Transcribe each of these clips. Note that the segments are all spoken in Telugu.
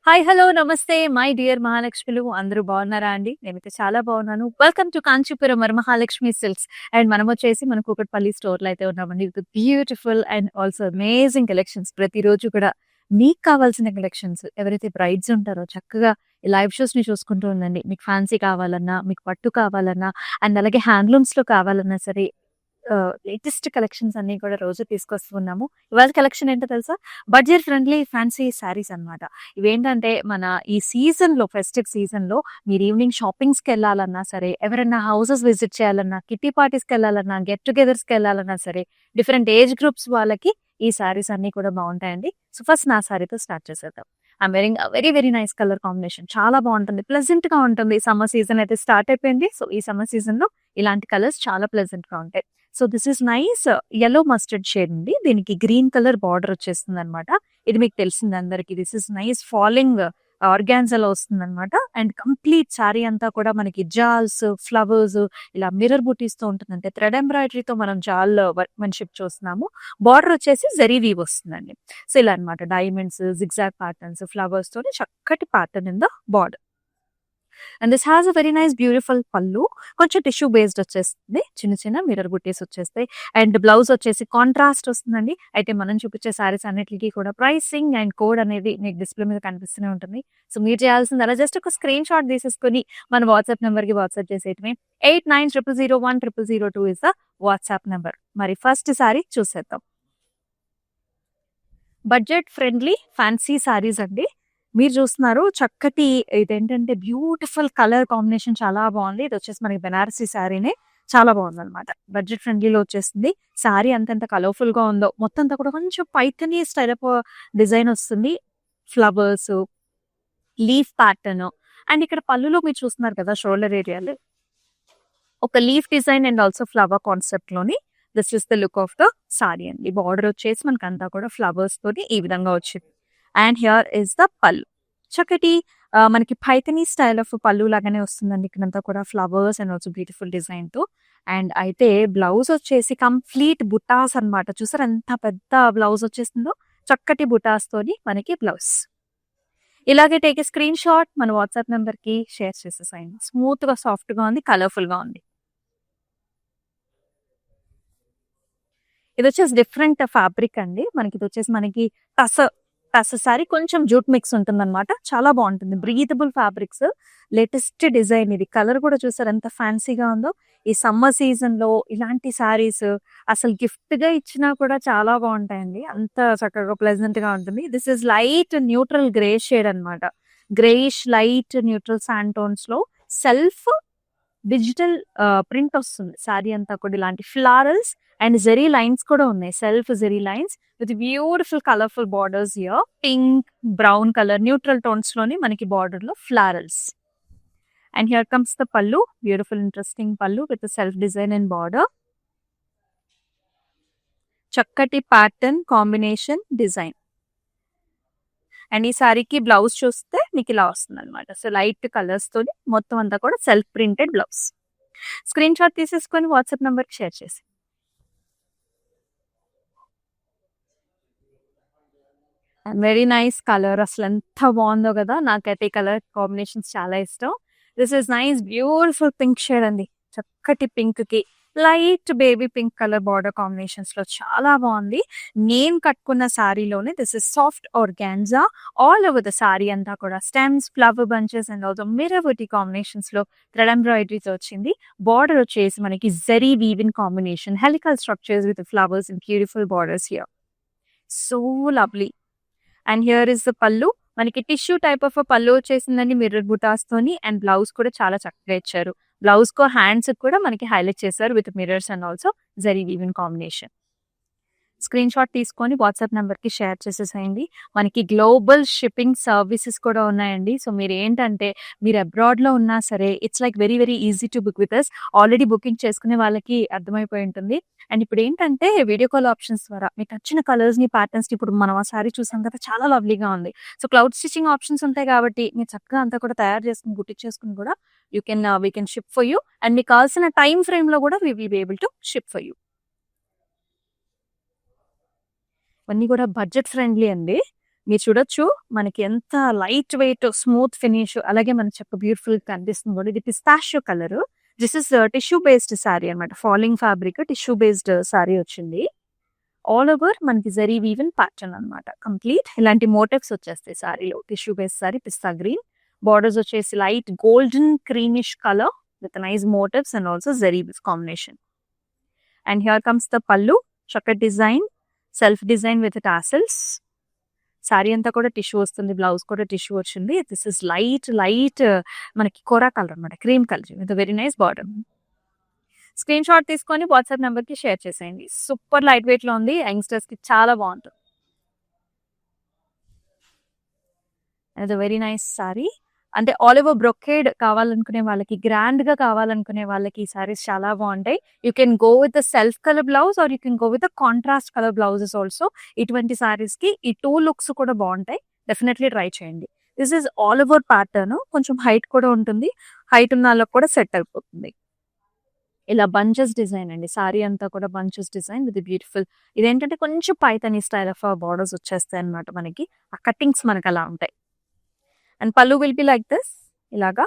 హాయ్! హలో! నమస్తే. మై డియర్ మహాలక్ష్మిలు అందరూ బాగున్నారా అండి? నేనైతే చాలా బాగున్నాను. Welcome to Kanchipuram Varamahalakshmi silks. And మనమొచ్చేసి మన కూకట్పల్లి స్టోర్‌లో అయితే ఉన్నామండి. With beautiful and also amazing collections. ప్రతిరోజు కూడా మీకు కావాల్సిన కలెక్షన్స్ ఎవరైతే బ్రైడ్స్ ఉంటారో చక్కగా ఈ లైవ్ షోస్‌ని చూసుకుంటూ ఉండండి. మీకు ఫ్యాన్సీ కావాలన్నా, మీకు పట్టు కావాలన్నా అండ్ అలాగే హ్యాండ్లూమ్స్‌లో కావాలన్నా సరే లేటెస్ట్ కలెక్షన్స్ అన్నీ కూడా రోజు తీసుకొస్తూ ఉన్నాము. ఇవాళ కలెక్షన్ ఏంటో తెలుసా? బడ్జెట్ ఫ్రెండ్లీ ఫ్యాన్సీ శారీస్ అన్నమాట. ఇవేంటంటే మన ఈ సీజన్‌లో ఫెస్టివ్ సీజన్‌లో మీరు ఈవినింగ్ షాపింగ్స్‌కెళ్ళాలన్నా సరే, ఎవరైనా హౌసెస్ విజిట్ చేయాలన్నా, కిట్టి పార్టీస్‌కెళ్ళాలన్నా, గెట్ టుగెదర్స్‌కెళ్ళాలన్నా సరే, డిఫరెంట్ ఏజ్ గ్రూప్స్ వాళ్ళకి ఈ శారీస్ అన్నీ కూడా బావుంటాయండి. సో, ఫస్ట్ నా శారీతో స్టార్ట్ చేసేద్దాం. I'm wearing very, very nice colour combination. చాలా బావుంటుంది. ప్లెజెంట్‌గా ఉంటుంది. సమ్మర్ సీజన్ అయితే స్టార్ట్ అయిపోయింది. సో, ఈ సమ్మర్ సీజన్‌లో ఇలాంటి కలర్స్ చాలా ప్లెజెంట్‌గా ఉంటాయి. So, this is nice yellow mustard shade ఉంది. దీనికి గ్రీన్ కలర్ బార్డర్ వచ్చేస్తుందనమాట. ఇది మీకు తెలిసింది అందరికి. దిస్ ఇస్ నైస్ ఫాలింగ్ ఆర్గాన్జాలో వస్తుందనమాట. అండ్ కంప్లీట్ శారీ అంతా కూడా మనకి జాల్స్, ఫ్లవర్స్ ఇలా మిర్రర్ బుటీస్‌తో ఉంటుంది. అంటే థ్రెడ్ ఎంబ్రాయిడరీతో మనం జాల్ వర్క్‌మెన్‌షిప్ చూస్తున్నాము. బార్డర్ వచ్చేసి జరీ వీవ్ వస్తుందండి. సో, ఇలా అనమాట. డైమండ్స్, జిగ్‌జాగ్ ప్యాటర్న్స్, ఫ్లవర్స్ తోని చక్కటి pattern in the border. And this has a very nice beautiful పళ్ళు. కొంచెం టిష్యూ బేస్డ్ వచ్చేస్తుంది. చిన్న చిన్న మిర్రర్ బుట్టీస్ వచ్చేస్తాయి. అండ్ బ్లౌజ్ వచ్చేసి కాంట్రాస్ట్ వస్తుందండి. అయితే మనం చూపించే సారీస్ అన్నిటికి కూడా ప్రైసింగ్ అండ్ కోడ్ అనేది మీకు డిస్‌ప్లే మీద కనిపిస్తూనే ఉంటుంది. సో, మీరు చేయాల్సిందల్లా జస్ట్ ఒక స్క్రీన్ షాట్ తీసేసుకొని మన వాట్సాప్ నంబర్‌కి వాట్సాప్ చేసేయటమే. 8900010002 ఇస్ ద వాట్సాప్ నంబర్. మరి ఫస్ట్ సారీ చూసేద్దాం. బడ్జెట్ ఫ్రెండ్లీ ఫ్యాన్సీ సారీస్ అండి. మీరు చూస్తున్నారు చక్కటి ఇదేంటంటే బ్యూటిఫుల్ కలర్ కాంబినేషన్ చాలా బావుంది. ఇదొచ్చేసి మనకి బెనారసి శారీనే. చాలా బావుందనమాట. బడ్జెట్ ఫ్రెండ్లీలో వచ్చేసింది. శారీ అంతెంత కలర్‌ఫుల్‌గా ఉందో మొత్తం అంతా కూడా కొంచెం పైథానీ స్టైల్ ఆఫ్ డిజైన్ వస్తుంది. ఫ్లవర్స్, లీఫ్ ప్యాటర్న్ అండ్ ఇక్కడ పళ్ళులో మీరు చూస్తున్నారు కదా! షోల్డర్ ఏరియాలో ఒక leaf design and also flower కాన్సెప్ట్‌లోని this is the look of the sari అండి. బార్డర్ వచ్చేసి మనకంతా కూడా ఫ్లవర్స్ తోటి ఈ విధంగా వచ్చింది. అండ్ హియర్ ఇస్ ద పళ్ళు. చక్కటి మనకి పైథానీ స్టైల్ ఆఫ్ పళ్ళు లాగానే వస్తుందండి. ఇక్కడంతా కూడా ఫ్లవర్స్ అండ్ ఆల్సో బ్యూటిఫుల్ డిజైన్‌తో. అండ్ అయితే బ్లౌజ్ వచ్చేసి కంప్లీట్ బుటాస్ అన్నమాట. చూసారా ఎంత పెద్ద బ్లౌజ్ వచ్చేసిందో? చక్కటి బుటాస్ తోని మనకి బ్లౌజ్. ఇలాగే టేక్ ఎ స్క్రీన్ షాట్ మన వాట్సాప్ నంబర్‌కి షేర్ చేసేసేయండి. స్మూత్‌గా, సాఫ్ట్‌గా ఉంది. కలర్‌ఫుల్‌గా ఉంది. ఇదొచ్చేసి డిఫరెంట్ ఫ్యాబ్రిక్ అండి. మనకి టస టస సారీ కొంచెం జూట్ మిక్స్ ఉంటుందనమాట. చాలా బావుంటుంది. Breathable fabrics. లేటెస్ట్ డిజైన్ ఇది. కలర్ కూడా చూసారా ఎంత ఫ్యాన్సీగా ఉందో. ఈ సమ్మర్ సీజన్‌లో ఇలాంటి సారీస్ అసలు గిఫ్ట్‌గా ఇచ్చినా కూడా చాలా బావుంటాయండి. అంత చక్కగా ప్లెజెంట్‌గా ఉంటుంది. This is light neutral grey shade అనమాట. గ్రేయిష్ లైట్ న్యూట్రల్ శాండ్ టోన్స్‌లో సెల్ఫ్ డిజిటల్ ప్రింట్ వస్తుంది. సారీ అంతా కూడా ఇలాంటి ఫ్లారల్స్ అండ్ జెరీ లైన్స్ కూడా ఉన్నాయి. Self zari lines with beautiful colourful borders here. Pink, brown colour neutral tones లోని మనకి బార్డర్‌లో florals. And here comes the pallu. Beautiful interesting pallu with self design and border. చక్కటి ప్యాటర్న్ కాంబినేషన్ డిజైన్. అండ్ ఈ సారీకి బ్లౌజ్ చూస్తే మీకు ఇలా వస్తుందన్నమాట. సో, లైట్ కలర్స్ తోని మొత్తం అంతా కూడా self printed blouse. Screen shot తీసేసుకొని వాట్సాప్ నంబర్‌కి షేర్ చేసి వెరీ నైస్ కలర్. అసలెంత బావుందో గదా! నాకైతే ఈ కలర్ కాంబినేషన్స్ చాలా ఇష్టం. This is nice beautiful pink shade అండి. చక్కటి పింక్‌కి light baby pink colour border కాంబినేషన్స్‌లో చాలా బావుంది. నేను కట్టుకున్న సారీలోనే this is soft organza all over the sari అంతా కూడా stems, flower bunches and also mirror buti కాంబినేషన్స్‌లో థ్రెడ్ ఎంబ్రాయిడరీతో వచ్చింది. బార్డర్ వచ్చేసి మనకి zari weaving combination, helical structures with flowers and beautiful borders here. So lovely. And here is the పల్లు. మనకి టిష్యూ టైప్ ఆఫ్ పల్లు వచ్చేసిందండి మిర్రర్ బుటాస్తోని అండ్ బ్లౌజ్ కూడా చాలా చక్కగా ఇచ్చారు. బ్లౌజ్‌కో హ్యాండ్స్‌కి కూడా మనకి హైలైట్ చేశారు with mirrors and also zari weaving combination. Screen shot తీసుకొని వాట్సాప్ నంబర్‌కి షేర్ చేసేసేయండి. మనకి గ్లోబల్ షిప్పింగ్ సర్వీసెస్ కూడా ఉన్నాయండి. సో, మీరేంటంటే మీరు అబ్రాడ్‌లో ఉన్నా సరే it's like very, very easy to book with us. Already booking చేసుకునే వాళ్ళకి అర్థమైపోయి ఉంటుంది. అండ్ ఇప్పుడేంటంటే వీడియో కాల్ ఆప్షన్స్ ద్వారా మీకు నచ్చిన కలర్స్‌ని, ప్యాటర్న్స్‌ని ఇప్పుడు మనం ఆ సారీ చూసాం కదా! చాలా లవ్లీగా ఉంది. సో, క్లౌడ్ స్టిచింగ్ ఆప్షన్స్ ఉంటాయి కాబట్టి మీరు చక్కగా అంతా కూడా తయారు చేసుకొని, కుట్టించేసుకొని కూడా we can ship for you. And మీకు కావాల్సిన టైమ్ ఫ్రేమ్‌లో కూడా we will be able to ship for you. ఇవన్నీ కూడా బడ్జెట్ ఫ్రెండ్లీ అండి. మీరు చూడొచ్చు మనకి ఎంత లైట్ వెయిట్ స్మూత్ ఫినిష్ అలాగే మనకి చక్క బ్యూటిఫుల్ కనిపిస్తుంది కూడా. ఇది pistachio colour. This is tissue based sari అనమాట. Falling fabric tissue based sari వచ్చింది. ఆల్ ఓవర్ మనకి జరీ వీవెన్ ప్యాటర్న్ అనమాట. కంప్లీట్ ఇలాంటి మోటివ్స్ వచ్చేస్తాయి సారీలో. Tissue based sari pista green. Borders వచ్చేసి light golden creamish colour with nice motifs and also zari combination. And here comes the pallu. చక్కటి design, self design with tassels. Sari అంతా కూడా టిష్యూ వస్తుంది. బ్లౌజ్ కూడా టిష్యూ వచ్చింది. దిస్ ఇస్ లైట్ మనకి కోరా కలర్ అనమాట. Cream colour with very nice border. Screenshot తీసుకొని వాట్సాప్ నెంబర్ కి షేర్ చేసేయండి. సూపర్ లైట్ వెయిట్ లో ఉంది. యంగ్స్టర్స్ కి చాలా బాగుంటుంది. అది వెరీ నైస్ సారీ. అంటే ఆల్ ఓవర్ బ్రొకేడ్ కావాలనుకునే వాళ్ళకి, గ్రాండ్ గా కావాలనుకునే వాళ్ళకి ఈ సారీస్ చాలా బాగుంటాయి. You can go with the self colour blouse or you can go with the contrast colour blouses also. ఇటువంటి సారీస్ కి ఈ 2 లుక్స్ కూడా బాగుంటాయి. డెఫినెట్లీ ట్రై చేయండి. This is all over pattern. కొంచెం హైట్ కూడా ఉంటుంది. హైట్ ఉన్న వాళ్ళకి కూడా సెట్ అయిపోతుంది. ఇలా బంచెస్ డిజైన్ అండి. సారీ అంతా కూడా బంచెస్ డిజైన్ విత్ బ్యూటిఫుల్. ఇదేంటంటే కొంచెం పైతని స్టైల్ ఆఫ్ బార్డర్స్ వచ్చేస్తాయి అనమాట మనకి. ఆ కట్టింగ్స్ మనకి అలా ఉంటాయి. And pallu will be like this. ఇలాగా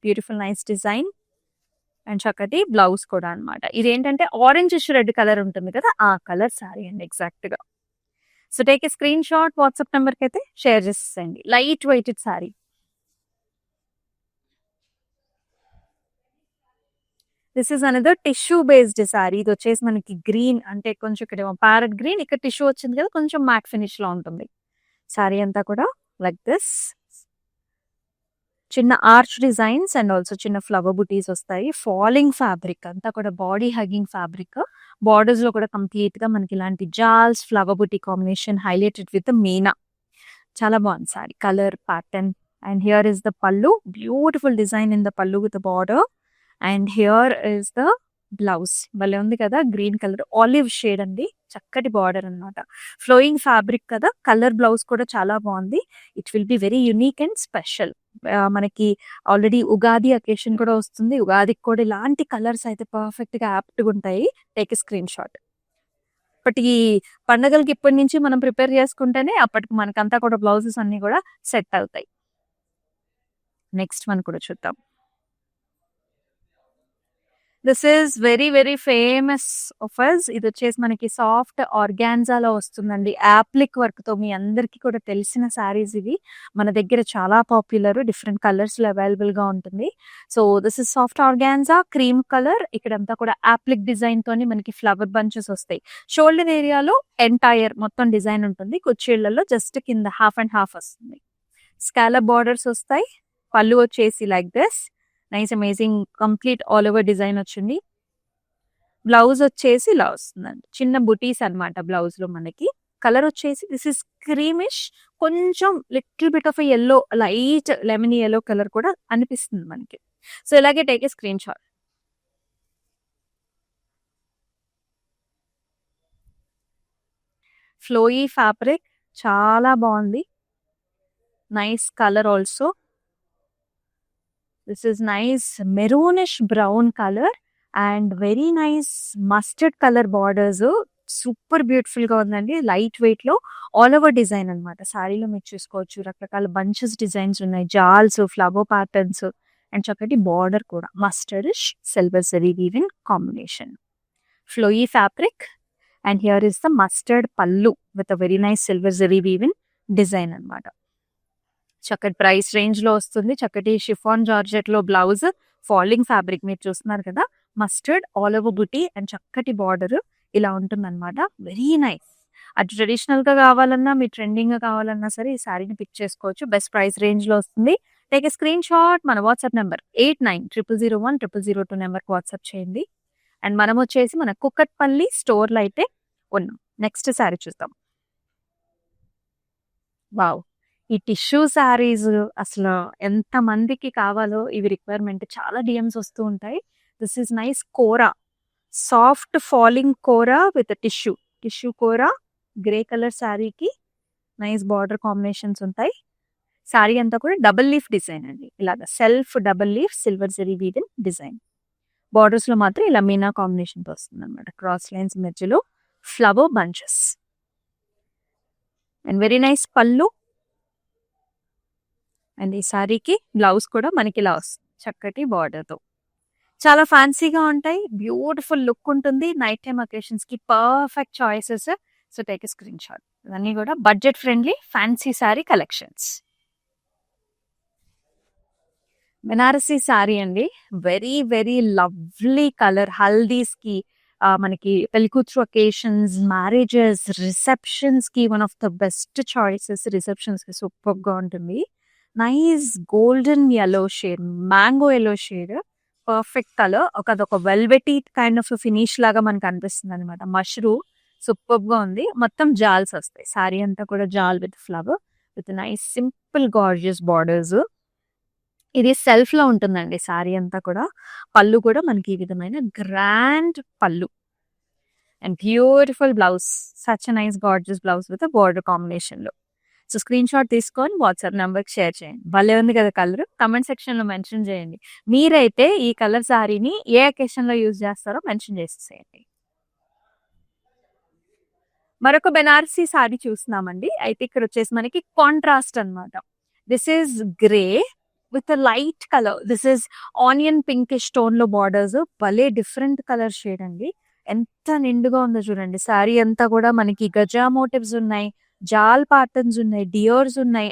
బ్యూటిఫుల్ నైస్ డిజైన్ అండ్ చక్కటి బ్లౌజ్ కూడా అనమాట. ఇదేంటంటే ఆరెంజ్ రెడ్ కలర్ ఉంటుంది కదా, ఆ కలర్ సారీ అండి ఎగ్జాక్ట్ గా. So take a screen shot. WhatsApp number కి అయితే షేర్ చేసేయండి. Light weighted sari. This is another tissue based sari. ఇది వచ్చేసి మనకి గ్రీన్, అంటే కొంచెం ఇక్కడ ప్యారెట్ గ్రీన్, ఇక్కడ టిష్యూ వచ్చింది కదా, కొంచెం మ్యాట్ ఫినిష్ లో ఉంటుంది. సారీ అంతా కూడా లైక్ దిస్. చిన్న ఆర్చ్ డిజైన్స్ అండ్ ఆల్సో చిన్న ఫ్లవర్ బుటీస్ వస్తాయి. ఫాలింగ్ ఫ్యాబ్రిక్ అంతా కూడా బాడీ హగ్గింగ్ ఫ్యాబ్రిక్. బార్డర్స్ లో కూడా కంప్లీట్ గా మనకి ఇలాంటి జాల్స్ flower buti combination highlighted with Meena. చాలా బాగుంది sorry colour pattern. And here is the pallu. Beautiful design in the పల్లు with border. And here is the blouse. భలే ఉంది కదా, గ్రీన్ కలర్ ఆలివ్ షేడ్ అండి. చక్కటి బార్డర్ అనమాట. ఫ్లోయింగ్ ఫ్యాబ్రిక్ కదా, కలర్ బ్లౌజ్ కూడా చాలా బాగుంది. It will be very unique and special. మనకి ఆల్రెడీ ఉగాది అకేషన్ కూడా వస్తుంది. ఉగాదికి కూడా ఇలాంటి కలర్స్ అయితే పర్ఫెక్ట్ గా యాప్ట్ గా ఉంటాయి. Take screen shot. ఇప్పటి పండగలకి ఇప్పటి నుంచి మనం ప్రిపేర్ చేసుకుంటేనే అప్పటికి మనకంతా కూడా బ్లౌజెస్ అన్ని కూడా సెట్ అవుతాయి. నెక్స్ట్ వన్ కూడా చూద్దాం. This is very famous of us. ఇది వచ్చేసి మనకి సాఫ్ట్ ఆర్గాన్జాలో వస్తుందండి. యాప్లిక్ వర్క్ తో మీ అందరికి కూడా తెలిసిన శారీస్ ఇవి. మన దగ్గర చాలా పాపులర్. డిఫరెంట్ కలర్స్ లో అవైలబుల్ గా ఉంటుంది. So this is soft organza cream colour. ఇక్కడంతా కూడా యాప్లిక్ డిజైన్ తోని మనకి ఫ్లవర్ బంచెస్ వస్తాయి. షోల్డర్ ఏరియాలో ఎంటైర్ మొత్తం డిజైన్ ఉంటుంది. కుర్చీళ్లలో జస్ట్ కింద హాఫ్ అండ్ హాఫ్ వస్తుంది. స్కాలప్ బార్డర్స్ వస్తాయి. పళ్ళు వచ్చేసి like this. Nice amazing complete all over design వచ్చింది. బ్లౌజ్ వచ్చేసి ఇలా వస్తుందండి. చిన్న బుటీస్ అనమాట బ్లౌజ్ లో మనకి. కలర్ వచ్చేసి దిస్ ఇస్ క్రీమిష్, కొంచెం little bit of yellow, light lemon yellow colour కూడా అనిపిస్తుంది మనకి. సో ఇలాగే take a screen shot. Flowy fabric చాలా బాగుంది. Nice colour also. This is nice maroonish brown color and very nice mustard color borders. Super beautiful గా ఉందండి. లైట్ వెయిట్ లో ఆల్ ఓవర్ డిజైన్ అనమాట. సారీలో మీరు చూసుకోవచ్చు రకరకాల బంచెస్ డిజైన్స్ ఉన్నాయి. జాల్స్, ఫ్లవర్ ప్యాటర్న్స్ అండ్ చక్కటి బార్డర్ కూడా mustard silver zari weaving combination. Flowy fabric and here is the mustard pallu with a very nice silver zari weaving design అనమాట. చక్కటి ప్రైస్ రేంజ్ లో వస్తుంది. చక్కటి షిఫాన్ జార్జెట్ లో బ్లౌజ్, ఫాలింగ్ ఫ్యాబ్రిక్ మీరు చూస్తున్నారు కదా, mustard all over buti and చక్కటి బార్డర్ ఇలా ఉంటుంది అనమాట. Very nice. అటు ట్రెడిషనల్ గా కావాలన్నా, మీరు ట్రెండింగ్ గా కావాలన్నా సరే ఈ శారీని పిక్ చేసుకోవచ్చు. బెస్ట్ ప్రైస్ రేంజ్ లో వస్తుంది. Take a screen shot. మన వాట్సాప్ నెంబర్ 8900010002 నెంబర్కి వాట్సాప్ చేయండి. అండ్ మనం వచ్చేసి మన కుక్కట్పల్లి స్టోర్ లో అయితే ఉన్నాం. నెక్స్ట్ శారీ చూద్దాం. వావ్, ఈ టిష్యూ శారీస్ అసలు ఎంత మందికి కావాలో ఇవి రిక్వైర్మెంట్. చాలా డిఎమ్స్ వస్తూ ఉంటాయి. This is nice kora, soft falling kora with tissue kora. Grey colour శారీకి నైస్ బార్డర్ కాంబినేషన్స్ ఉంటాయి. శారీ అంతా కూడా డబుల్ లీఫ్ డిజైన్ అండి. ఇలాగా self double leaf silver zari weaving design. Borders లో మాత్రం ఇలా మీనా కాంబినేషన్ తో వస్తుంది అనమాట. క్రాస్ లైన్స్ మధ్యలో flower bunches. And very nice pallu. And ఈ సారీకి బ్లౌజ్ కూడా మనకి ఇలా వస్తుంది చక్కటి బార్డర్తో. చాలా ఫ్యాన్సీగా ఉంటాయి, బ్యూటిఫుల్ లుక్ ఉంటుంది. నైట్ టైమ్ అకేషన్స్ కి perfect choices. So take a screen shot. ఇవన్నీ కూడా budget friendly fancy sorry collections. Banarasi sorry అండి, వెరీ వెరీ లవ్లీ కలర్. హల్దీస్ కి మనకి పెళ్లికూతురు అకేషన్స్, మ్యారేజెస్, రిసెప్షన్స్ కి one of the best choices. Receptions కి సూపర్ గా ఉంటుంది. Nice golden yellow shade, mango yellow shade, perfect colour. అదొక వెల్వెటీ కైండ్ ఆఫ్ ఫినిష్ లాగా మనకు అనిపిస్తుంది అనమాట. మష్రూ సూపర్ గా ఉంది. మొత్తం జాల్స్ వస్తాయి, సారీ అంతా కూడా jaal with flower with nice simple gorgeous borders. ఇది సెల్ఫ్ లో ఉంటుందండి సారీ అంతా కూడా. పళ్ళు కూడా మనకి ఈ విధమైన గ్రాండ్ పళ్ళు and beautiful blouse. Such nice gorgeous blouse with border combination లో. సో స్క్రీన్ షాట్ తీసుకొని వాట్సాప్ నెంబర్కి షేర్ చేయండి. భలే ఉంది కదా కలర్. కమెంట్ సెక్షన్ లో మెన్షన్ చేయండి. మీరైతే ఈ కలర్ సారీని ఏ అకేషన్ లో యూజ్ చేస్తారో మెన్షన్ చేసేసేయండి. మరొక బెనారసీ సారీ చూస్తున్నామండి. అయితే ఇక్కడ వచ్చేసి మనకి కాంట్రాస్ట్ అన్నమాట. This is grey with light colour. This is onion pinkish tone లో బార్డర్స్. భలే డిఫరెంట్ కలర్ షేడ్ అండి. ఎంత నిండుగా ఉందో చూడండి. సారీ అంతా కూడా మనకి గజా మోటివ్స్ ఉన్నాయి, జాల్ ప్యాటర్న్స్ ఉన్నాయి, డియర్స్ ఉన్నాయి.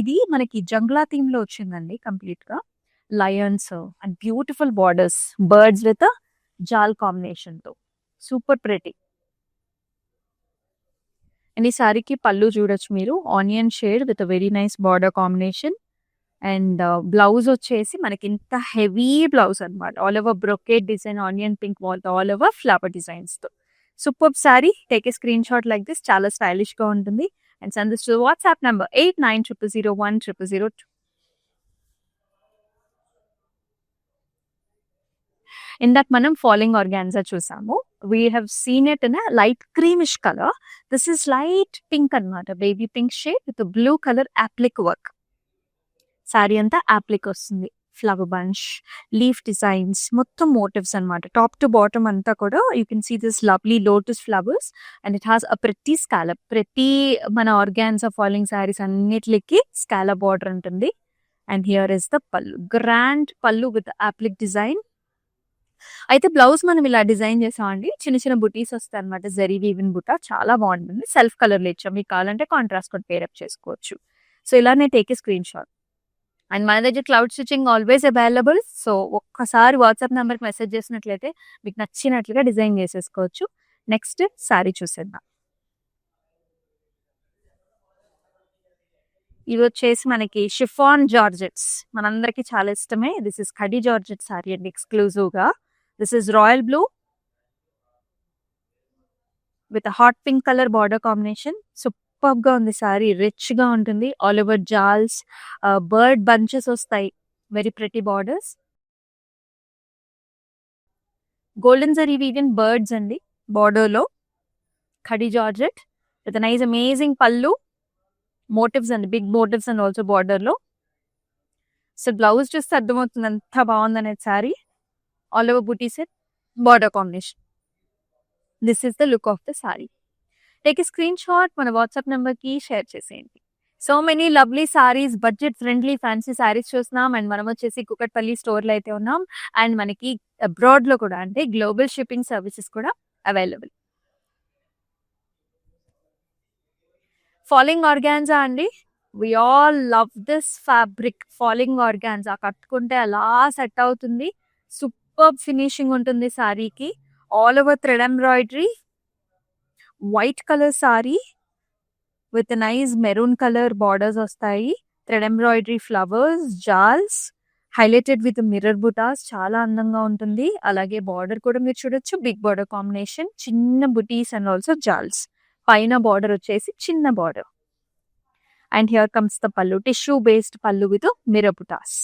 ఇది మనకి జంగ్లా థీమ్ లో వచ్చిందండి కంప్లీట్ గా. Lions and beautiful borders, birds with jaal combination తో సూపర్ ప్రెటీ. అండ్ ఈ సారీకి పళ్ళు చూడొచ్చు మీరు, onion shade with very nice border combination. And blouse వచ్చేసి మనకి ఇంత హెవీ బ్లౌజ్ అనమాట. All over brocade design, onion pink all over flower designs తో super sari. Take a screen shot like this. చాలా స్టైలిష్ గా ఉంటుంది. And send this to WhatsApp number 8900010002. ఇందాక మనం ఫాలింగ్ ఆర్గాన్జా చూసాము. We have seen it in light creamish colour. This is light pink అనమాట, baby pink shade with blue colour applique work. Sari అంతా యాప్లిక్ వస్తుంది, ఫ్లవర్ బంచ్, లీఫ్ డిజైన్స్, మొత్తం మోటివ్స్ అనమాట. టాప్ టు బాటమ్ అంతా కూడా you can see this lovely lotus flowers. And it has a ప్రతి స్కాలప్. ప్రతి మన ఆర్గాన్జా ఫాలింగ్ సారీస్ అన్నిటికి స్కాలప్ బార్డర్ ఉంటుంది. And here is the pallu, grand pallu with applique design. అయితే బ్లౌజ్ మనం ఇలా డిజైన్ చేసామండి. చిన్న చిన్న బుటీస్ వస్తాయి అనమాట, జరీ వీవిన్ బుటా. చాలా బాగుంటుంది. సెల్ఫ్ కలర్ లో ఇచ్చాం, మీకు కావాలంటే కాంట్రాస్ట్ కూడా పేరప్ చేసుకోవచ్చు. సో ఇలానే take a screen shot. And మన దగ్గర cloud stitching always available. So ఒక్కసారి వాట్సాప్ నెంబర్కి మెసేజ్ చేసినట్లయితే మీకు నచ్చినట్లుగా డిజైన్ చేసేసుకోవచ్చు. నెక్స్ట్ సారీ చూసేద్దాం. ఇవి వచ్చేసి మనకి షిఫాన్ జార్జెట్స్, మనందరికి చాలా ఇష్టమే. This is khadi georgette sorry అండి, ఎక్స్క్లూజివ్ గా. This is royal blue with hot pink colour border combination. Super గా ఉంది సారీ, రిచ్ గా ఉంటుంది. ఆల్ ఓవర్ జాల్స్, బర్డ్ బంచెస్ వస్తాయి, very pretty borders. Golden zari woven birds అండి బార్డర్ లో. Khadi georgette with nice amazing pallu, motives అండి, big motives and also border లో. సో బ్లౌజ్ చూస్తే అర్థమవుతుంది ఎంత బాగుంది అనేది sari. All over buti set, border combination. This is the look of the sari. Take a screen shot, మన వాట్సాప్ నెంబర్ కి షేర్ చేసేయండి. So many lovely saris, budget friendly fancy saris చూస్తున్నాం. అండ్ మనం వచ్చేసి కుకట్పల్లి స్టోర్ లో అయితే ఉన్నాం. అండ్ మనకి అబ్రాడ్ లో కూడా, అంటే గ్లోబల్ షిప్పింగ్ సర్వీసెస్ కూడా అవైలబుల్. ఫాలింగ్ ఆర్గాన్జా అండి, we all love this fabric. Falling organza కట్టుకుంటే అలా సెట్ అవుతుంది. సూపర్ ఫినిషింగ్ ఉంటుంది సారీకి. All over thread embroidery, white colour sari with nice maroon colour borders వస్తాయి. Thread embroidery, flowers, jaals, highlighted with mirror butas. చాలా అందంగా ఉంటుంది. అలాగే బార్డర్ కూడా మీరు చూడొచ్చు, బిగ్ బార్డర్ కాంబినేషన్, చిన్న బుటీస్ అండ్ ఆల్సో జాల్స్. పైన బార్డర్ వచ్చేసి చిన్న border. And here comes the pallu, tissue based pallu with mirror butas.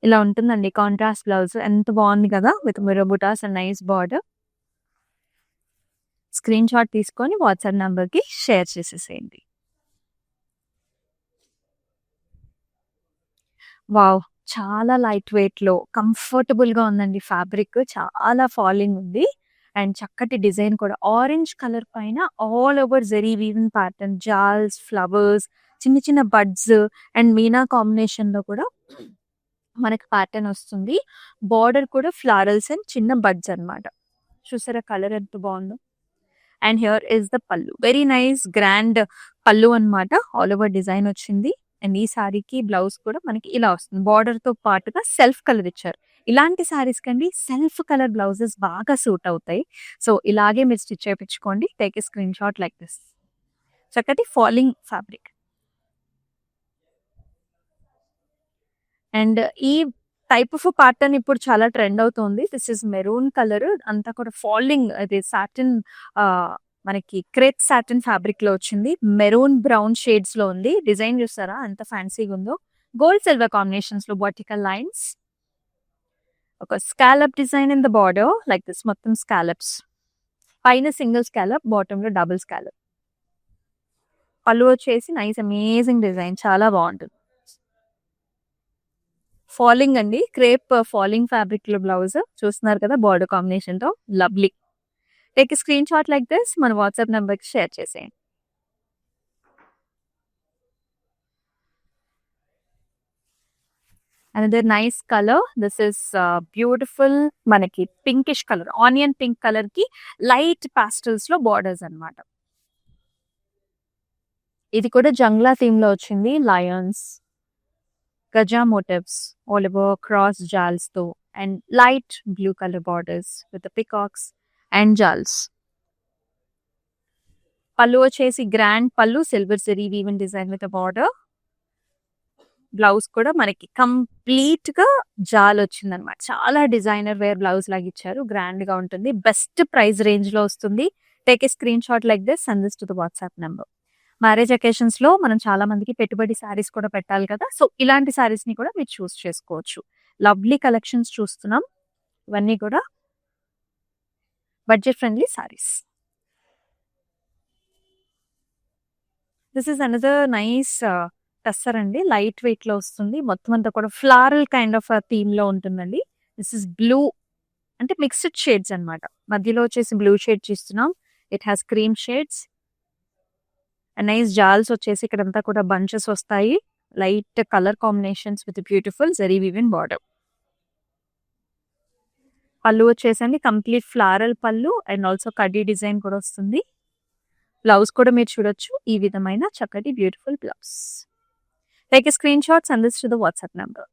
ఇలా ఉంటుందండి కాంట్రాస్ట్ బ్లౌజ్. ఎంత బాగుంది కదా, with mirror butas and nice border. Screenshot తీసుకొని వాట్సాప్ నెంబర్ కి షేర్ చేసేసేయండి. వావ్, చాలా లైట్ వెయిట్ లో కంఫర్టబుల్ గా ఉందండి ఫ్యాబ్రిక్. చాలా ఫాలింగ్ ఉంది. అండ్ చక్కటి డిజైన్ కూడా ఆరెంజ్ కలర్ పైన all over zari weaving pattern, jaals, flowers, చిన్న చిన్న బడ్స్ అండ్ మీనా కాంబినేషన్ లో కూడా మనకి ప్యాటర్న్ వస్తుంది. బార్డర్ కూడా ఫ్లారల్స్ అండ్ చిన్న బడ్స్ అన్నమాట. చూసారా కలర్ ఎంత బాగుందో. అండ్ హియర్ ఇస్ ద పల్లు, వెరీ నైస్ గ్రాండ్ పల్లు అన్నమాట. ఆల్ ఓవర్ డిజైన్ వచ్చింది. అండ్ ఈ సారీకి బ్లౌజ్ కూడా మనకి ఇలా వస్తుంది. బార్డర్ తో పాటుగా సెల్ఫ్ కలర్ ఇచ్చారు. ఇలాంటి సారీస్ కండి సెల్ఫ్ కలర్ బ్లౌజెస్ బాగా సూట్ అవుతాయి. సో ఇలాగే మీరు స్టిచ్ చేయించుకోండి. Take a screen shot like this. చక్కటి ఫాలింగ్ ఫ్యాబ్రిక్. అండ్ ఈ టైప్ ఆఫ్ ప్యాటర్న్ ఇప్పుడు చాలా ట్రెండ్ అవుతుంది. దిస్ ఇస్ మెరూన్ కలర్, అంతా కూడా ఫాలింగ్, అది సాటిన్, మనకి క్రేప్ సాటిన్ ఫ్యాబ్రిక్ లో వచ్చింది. మెరూన్ బ్రౌన్ షేడ్స్ లో ఉంది. డిజైన్ చూస్తారా ఎంత ఫ్యాన్సీగా ఉందో. గోల్డ్ సిల్వర్ కాంబినేషన్స్ లో వర్టికల్ లైన్స్, ఒక scallop design in the border like this. మొత్తం స్కాలప్స్, పైన సింగిల్ స్కాలప్, బాటమ్ లో డబుల్ స్కాలప్. పళ్ళు వచ్చేసి నైస్ అమేజింగ్ డిజైన్, చాలా బాగుంటుంది. ఫాలింగ్ అండి, క్రేప్ ఫాలింగ్ ఫ్యాబ్రిక్ లో బ్లౌజ్ చూస్తున్నారు కదా, బార్డర్ కాంబినేషన్ తో lovely. Take screen shot like this, మన వాట్సాప్ నెంబర్ కి షేర్ చేసేయండి. Another nice colour, this is beautiful, మనకి pinkish colour, onion pink colour కి లైట్ పాస్టల్స్ లో బార్డర్స్ అన్నమాట. ఇది కూడా జంగ్లా థీమ్ లో వచ్చింది. Lions, gaja motifs, all over cross jaals తో and light blue colour borders with peacocks and jaals. Pallu వచ్చేసి grand pallu, silver zari woven design with border. Blouse కూడా మనకి కంప్లీట్ గా జాల్ వచ్చింది అనమాట. చాలా డిజైనర్ వేర్ బ్లౌజ్ లాగా ఇచ్చారు, గ్రాండ్ గా ఉంటుంది. బెస్ట్ ప్రైస్ రేంజ్ లో వస్తుంది. Take a screen shot like this, send this to the WhatsApp number. Marriage occasions లో మనం చాలా మందికి పెట్టుబడి సారీస్ కూడా పెట్టాలి కదా, సో ఇలాంటి సారీస్ ని కూడా మీరు చూస్ చేసుకోవచ్చు. లవ్లీ కలెక్షన్స్ చూస్తున్నాం. ఇవన్నీ కూడా budget friendly saris. This is another nice tussar అండి, లైట్ వెయిట్ లో వస్తుంది. మొత్తం అంతా కూడా ఫ్లారల్ కైండ్ ఆఫ్ థీమ్ లో ఉంటుందండి. దిస్ ఇస్ బ్లూ, అంటే మిక్స్డ్ షేడ్స్ అన్నమాట. మధ్యలో వచ్చేసి బ్లూ షేడ్ చూస్తున్నాం. It has cream shades and nice jaals వచ్చేసి ఇక్కడంతా కూడా బంచెస్ వస్తాయి. Light colour combinations with beautiful zari woven border. Pallu వచ్చేసండి complete floral pallu and also kaddi design కూడా వస్తుంది. బ్లౌజ్ కూడా మీరు చూడొచ్చు, ఈ విధమైన చక్కటి beautiful blouse. Take a screen shot, send this to the WhatsApp number.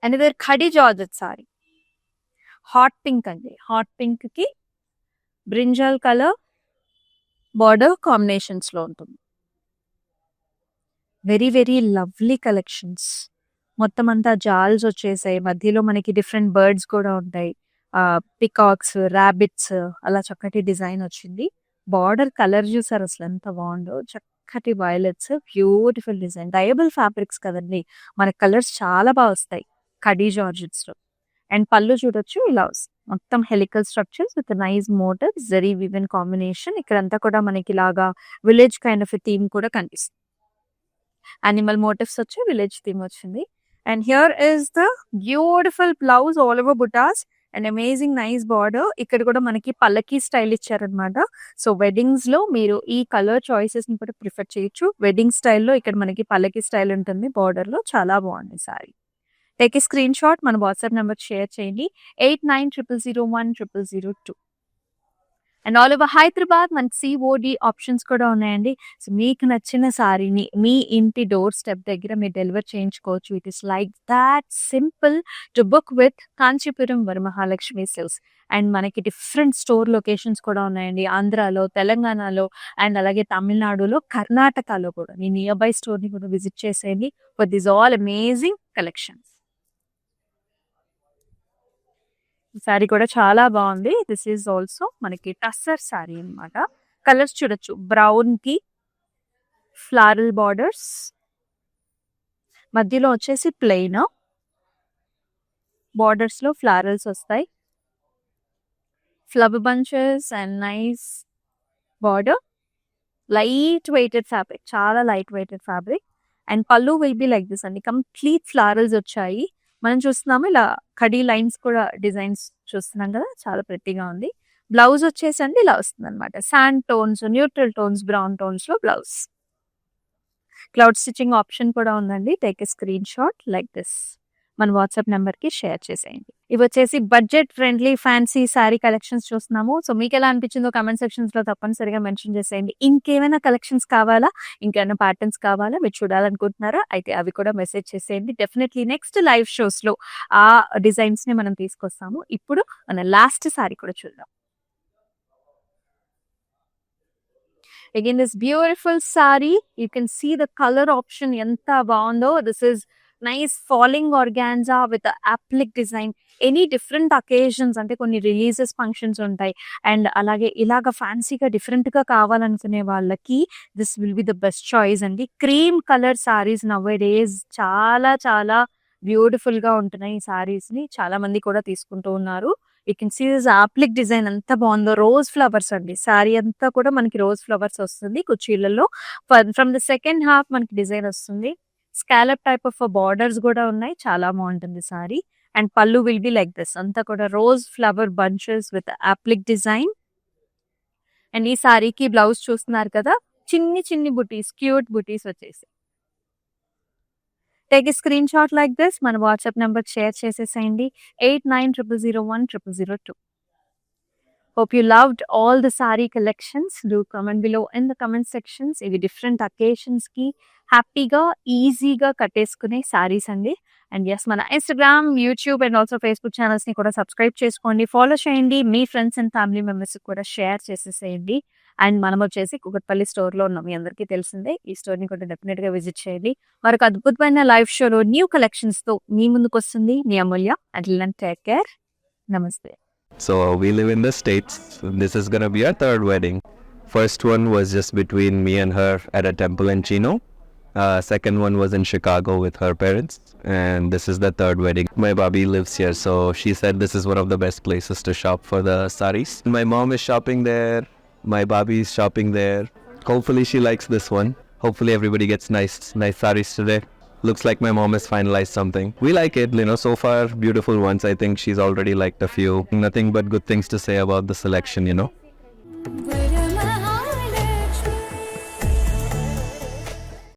Another khaddi georgette sorry, hot pink అండి. హాట్ పింక్ కి బ్రింజాల్ కలర్ బార్డర్ కాంబినేషన్స్ లో ఉంటుంది. Very very lovely collections. మొత్తం అంతా జాల్స్ వచ్చేసాయి. మధ్యలో మనకి డిఫరెంట్ బర్డ్స్ కూడా ఉంటాయి. పికాక్స్, ర్యాబిట్స్, అలా చక్కటి డిజైన్ వచ్చింది. బార్డర్ కలర్ చూసారు అసలు ఎంత బాగుందో. చక్కటి వైలెట్స్, బ్యూటిఫుల్ డిజైన్. డయబుల్ ఫ్యాబ్రిక్స్ కదండి, మన కలర్స్ చాలా బాగా వస్తాయి ఖడీ జార్జెట్స్ లో. అండ్ పళ్ళు చూడొచ్చు, ఇలా వస్తుంది. మొత్తం helical structures with nice motive zari woven combination. ఇక్కడంతా కూడా మనకి ఇలాగా విలేజ్ కైండ్ ఆఫ్ థీమ్ కూడా కనిపిస్తుంది. యానిమల్ మోటివ్స్ వచ్చి విలేజ్ థీమ్ వచ్చింది. And here is the beautiful blouse, all over butas and amazing nice border. ఇక్కడ కూడా మనకి పల్లకి స్టైల్ ఇచ్చారనమాట. సో వెడ్డింగ్స్ లో మీరు ఈ కలర్ చాయిసెస్ ని కూడా ప్రిఫర్ చేయొచ్చు. వెడ్డింగ్ స్టైల్లో ఇక్కడ మనకి పల్లకి స్టైల్ ఉంటుంది బార్డర్ లో, చాలా బాగుంది sorry. Take a screen shot, మన వాట్సాప్ నెంబర్ షేర్ చేయండి. 8900010002. అండ్ ఆల్ ఓవర్ హైదరాబాద్ మన సిఓడి ఆప్షన్స్ కూడా ఉన్నాయండి. సో మీకు నచ్చిన సారీని మీ ఇంటి డోర్ స్టెప్ దగ్గర మీరు డెలివర్ చేయించుకోవచ్చు. It is like that simple to book with Kanchipuram Varamahalakshmi silks. And మనకి డిఫరెంట్ స్టోర్ లొకేషన్స్ కూడా ఉన్నాయండి. ఆంధ్రాలో, తెలంగాణలో అండ్ అలాగే తమిళనాడులో, కర్ణాటకలో కూడా. మీ నియర్ బై స్టోర్ ని కూడా విజిట్ చేసేయండి for this all amazing collections. ఈ సారీ కూడా చాలా బాగుంది. దిస్ ఈజ్ ఆల్సో మనకి టస్సర్ సారీ అన్నమాట. కలర్స్ చూడొచ్చు, బ్రౌన్ కి ఫ్లారల్ బార్డర్స్, మధ్యలో వచ్చేసి ప్లెయిన్, బార్డర్స్ లో ఫ్లారల్స్ వస్తాయి. Flower bunches and nice border. Light weighted fabric, చాలా light weighted fabric. And pallu will be like this అండి, కంప్లీట్ ఫ్లారల్స్ వచ్చాయి. మనం చూస్తున్నాము ఇలా కడీ లైన్స్ కూడా డిజైన్స్ చూస్తున్నాం కదా! చాలా ప్రెట్టీగా ఉంది. బ్లౌజ్ వచ్చేసండి ఇలా వస్తుందనమాట. Sand tones, neutral tones, brown టోన్స్‌లో బ్లౌజ్. క్లౌడ్ స్టిచ్చింగ్ ఆప్షన్ కూడా ఉందండి. Take a screen shot like this. మన వాట్సాప్ నంబర్‌కి షేర్ చేసేయండి. ఇవొచ్చేసి budget friendly fancy sari collections చూస్తున్నాము. సో మీకెలా అనిపించిందో కామెంట్ సెక్షన్స్‌లో తప్పనిసరిగా మెన్షన్ చేసేయండి. ఇంకేమైనా కలెక్షన్స్ కావాలా? ఇంకేమైనా ప్యాటర్న్స్ కావాలా? మీరు చూడాలనుకుంటున్నారా? అయితే అవి కూడా మెసేజ్ చేసేయండి. డెఫినెట్‌లీ నెక్స్ట్ లైవ్ షోస్‌లో ఆ డిజైన్స్‌ని మనం తీసుకొస్తాము. ఇప్పుడు మన లాస్ట్ శారీ కూడా చూద్దాం. Again, this beautiful saree. You can see the color option enta bagundo. This is nice falling organza with the applique design. Any different occasions ante konni releases functions untayi and alage ilaga fancy ga different ga kavalanukune vallaki this will be the best choice andi. Cream color sarees nowadays చాలా బ్యూటిఫుల్ గా ఉంటున్నాయి ఈ సారీస్ ని. చాలా మంది కూడా తీసుకుంటూ ఉన్నారు. You can see this applique design ఎంత బాగుందో. రోజ్ ఫ్లవర్స్ అండి. సారీ అంతా కూడా మనకి రోజ్ ఫ్లవర్స్ వస్తుంది కుర్చీలలో. ఫ్రమ్ ద సెకండ్ హాఫ్ మనకి డిజైన్ వస్తుంది. స్కాలప్ టైప్ ఆఫ్ బార్డర్స్ కూడా ఉన్నాయి. చాలా బాగుంటుంది sari. And pallu will be like this. అంతా కూడా rose flower bunches with applique design. And ఈ సారీకి బ్లౌజ్ చూస్తున్నారు కదా, చిన్ని బుటీస్, క్యూట్ బుటీస్ వచ్చేసి. Take a screen shot like this. మన వాట్సాప్ నెంబర్ షేర్ చేసేసేయండి. 8900010002. Hope you loved all the saree collections. Do comment below in the comment sections. ఇవి డిఫరెంట్ అకేషన్స్ కి హ్యాపీగా ఈజీగా కట్టేసుకునే సారీస్ అండి. అండ్ ఎస్, మన Instagram, YouTube and also Facebook channels ని కూడా సబ్స్క్రైబ్ చేసుకోండి, ఫాలో చేయండి. మీ ఫ్రెండ్స్ అండ్ ఫ్యామిలీ మెంబర్స్ కూడా షేర్ చేసేసేయండి. అండ్ మనం వచ్చేసి కూకట్పల్లి స్టోర్ లో ఉన్నాం. మీ అందరికీ తెలిసిందే. ఈ స్టోర్ ని కూడా డెఫినెట్ గా విజిట్ చేయండి. మరొక అద్భుతమైన లైవ్ షోలో న్యూ కలెక్షన్స్ తో మీ ముందుకు వస్తుంది మీ Amulya. Until then take care. నమస్తే. So we live in the States. This is gonna be our third wedding. First one was just between me and her at a temple in Chino. Second one was in Chicago with her parents. And this is the third wedding. My Bobby lives here, so she said this is one of the best places to shop for the saris. My mom is shopping there. My Bobby is shopping there. Hopefully she likes this one. Hopefully everybody gets nice saris today. Looks like my mom has finalized something. We like it, so far beautiful ones. I think she's already liked a few. Nothing but good things to say about the selection,